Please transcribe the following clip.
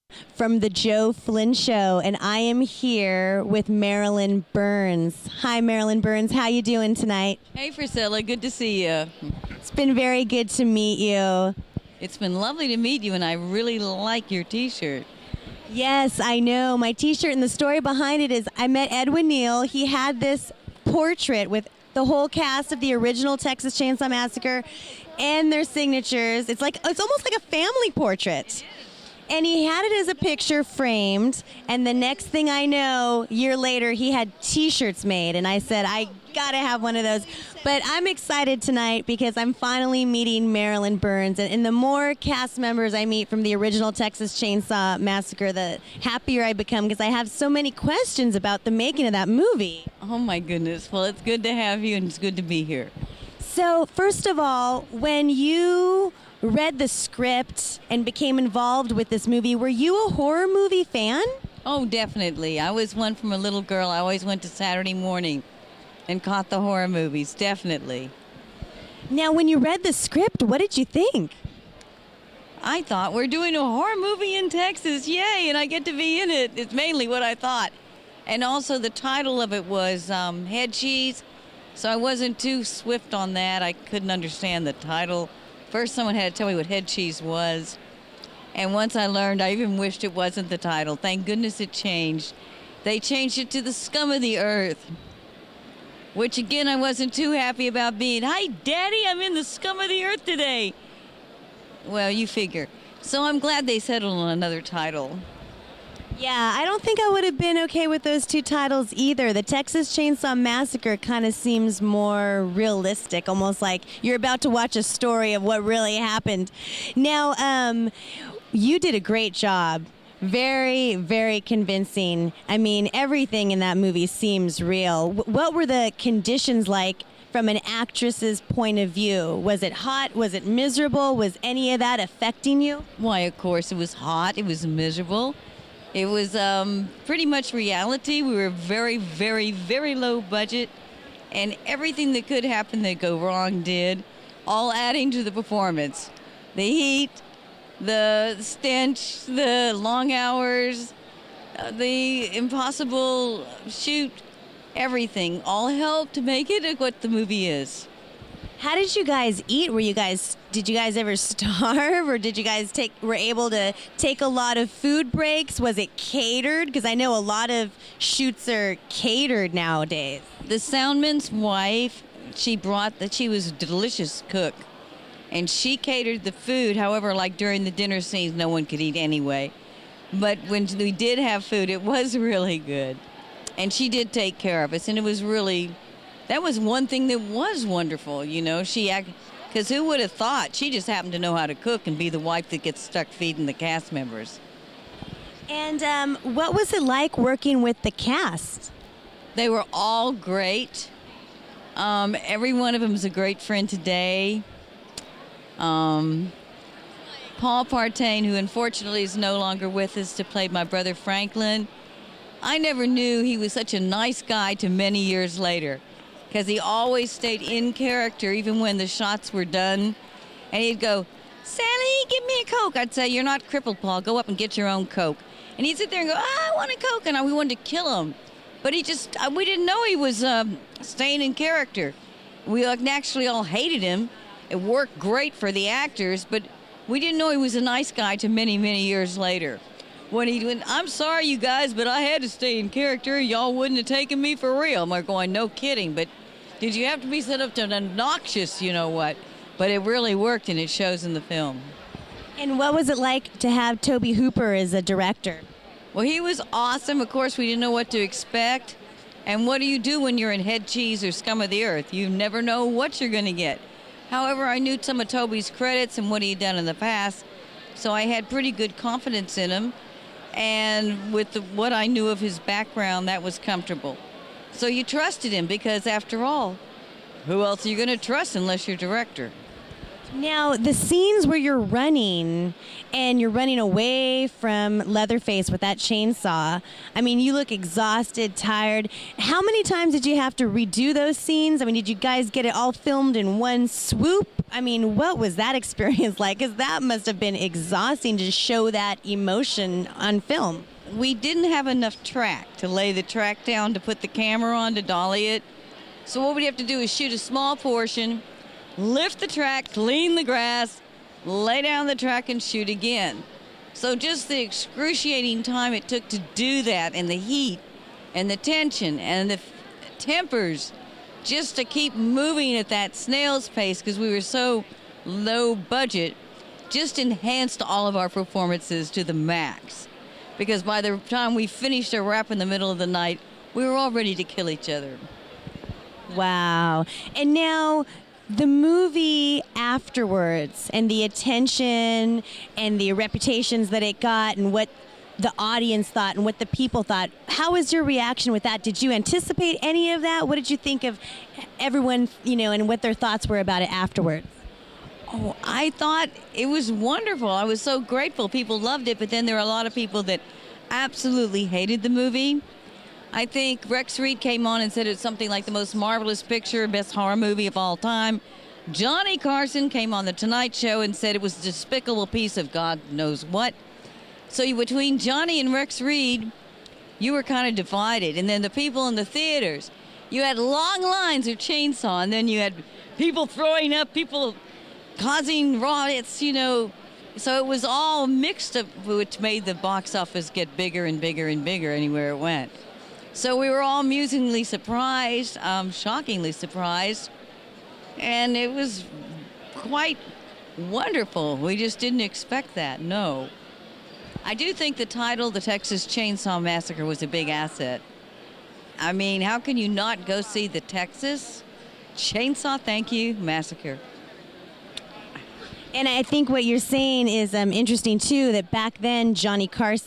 from the Joe Flynn Show, and I am here with Marylin Burns. Hi, Marylin Burns. How you doing tonight? Hey, Priscilla. Good to see you. It's been very good to meet you. It's been lovely to meet you, and I really like your T-shirt. Yes, I know. My T-shirt, and the story behind it is I met Edwin Neal. He had this portrait with the whole cast of the original Texas Chainsaw Massacre and their signatures. It's almost like a family portrait. And he had it as a picture framed, and the next thing I know, a year later, he had T-shirts made, and I said, I gotta have one of those. But I'm excited tonight because I'm finally meeting Marylin Burns, and the more cast members I meet from the original Texas Chainsaw Massacre, the happier I become because I have so many questions about the making of that movie. Oh, my goodness. Well, it's good to have you, and it's good to be here. So, first of all, when you read the script and became involved with this movie, were you a horror movie fan? Oh, definitely. I was one from a little girl. I always went to Saturday morning and caught the horror movies, definitely. Now, when you read the script, what did you think? I thought, we're doing a horror movie in Texas, yay, and I get to be in it. It's mainly what I thought. And also the title of it was Head Cheese, so I wasn't too swift on that. I couldn't understand the title. First, someone had to tell me what head cheese was. And once I learned, I even wished it wasn't the title. Thank goodness it changed. They changed it to the scum of the earth, which again, I wasn't too happy about being. Hi, Daddy, I'm in the scum of the earth today. Well, you figure. So I'm glad they settled on another title. Yeah, I don't think I would have been okay with those two titles either. The Texas Chainsaw Massacre kind of seems more realistic, almost like you're about to watch a story of what really happened. Now, you did a great job. Very, very convincing. I mean, everything in that movie seems real. What were the conditions like from an actress's point of view? Was it hot? Was it miserable? Was any of that affecting you? Why, of course, it was hot. It was miserable. It was pretty much reality. We were very, very, very low budget, and everything that could happen that go wrong did, all adding to the performance. The heat, the stench, the long hours, the impossible shoot, everything all helped to make it what the movie is. How did you guys eat? Did you guys ever starve, or did you guys were able to take a lot of food breaks? Was it catered? Because I know a lot of shoots are catered nowadays. The soundman's wife, she was a delicious cook, and she catered the food. However, like during the dinner scenes, no one could eat anyway. But when we did have food, it was really good, and she did take care of us, and it was really. That was one thing that was wonderful, you know. Because who would have thought? She just happened to know how to cook and be the wife that gets stuck feeding the cast members. And what was it like working with the cast? They were all great. Every one of them is a great friend today. Paul Partain, who unfortunately is no longer with us, to play my brother Franklin. I never knew he was such a nice guy to many years later, because he always stayed in character even when the shots were done. And he'd go, Sally, give me a Coke. I'd say, you're not crippled, Paul. Go up and get your own Coke. And he'd sit there and go, I want a Coke. And we wanted to kill him. But we didn't know he was staying in character. We actually all hated him. It worked great for the actors, but we didn't know he was a nice guy to many, many years later. When he went, I'm sorry, you guys, but I had to stay in character. Y'all wouldn't have taken me for real. I'm going, no kidding. But did you have to be set up to an obnoxious, you know what? But it really worked, and it shows in the film. And what was it like to have Tobe Hooper as a director? Well, he was awesome. Of course, we didn't know what to expect. And what do you do when you're in Head Cheese or Scum of the Earth? You never know what you're going to get. However, I knew some of Tobe's credits and what he had done in the past, so I had pretty good confidence in him. And with what I knew of his background, that was comfortable. So you trusted him because, after all, who else are you going to trust unless you're director? Now, the scenes where you're running and you're running away from Leatherface with that chainsaw, I mean, you look exhausted, tired. How many times did you have to redo those scenes? I mean, did you guys get it all filmed in one swoop? I mean, what was that experience like? Because that must have been exhausting to show that emotion on film. We didn't have enough track to lay the track down to put the camera on to dolly it. So what we'd have to do is shoot a small portion, lift the track, clean the grass, lay down the track, and shoot again. So just the excruciating time it took to do that, and the heat and the tension and the tempers, just to keep moving at that snail's pace because we were so low budget, just enhanced all of our performances to the max. Because by the time we finished our wrap in the middle of the night, we were all ready to kill each other. Wow. And now, the movie afterwards and the attention and the reputations that it got and what the audience thought and what the people thought, how was your reaction with that? Did you anticipate any of that? What did you think of everyone, and what their thoughts were about it afterwards? Oh, I thought it was wonderful. I was so grateful. People loved it, but then there were a lot of people that absolutely hated the movie. I think Rex Reed came on and said it's something like the most marvelous picture, best horror movie of all time. Johnny Carson came on The Tonight Show and said it was a despicable piece of God knows what. So between Johnny and Rex Reed, you were kind of divided. And then the people in the theaters, you had long lines of chainsaw, and then you had people throwing up, people causing riots, So it was all mixed up, which made the box office get bigger and bigger and bigger anywhere it went. So we were all amusingly surprised, shockingly surprised, and it was quite wonderful. We just didn't expect that, no. I do think the title, The Texas Chainsaw Massacre, was a big asset. I mean, how can you not go see the Texas Chainsaw, thank you, Massacre? And I think what you're saying is interesting, too, that back then, Johnny Carson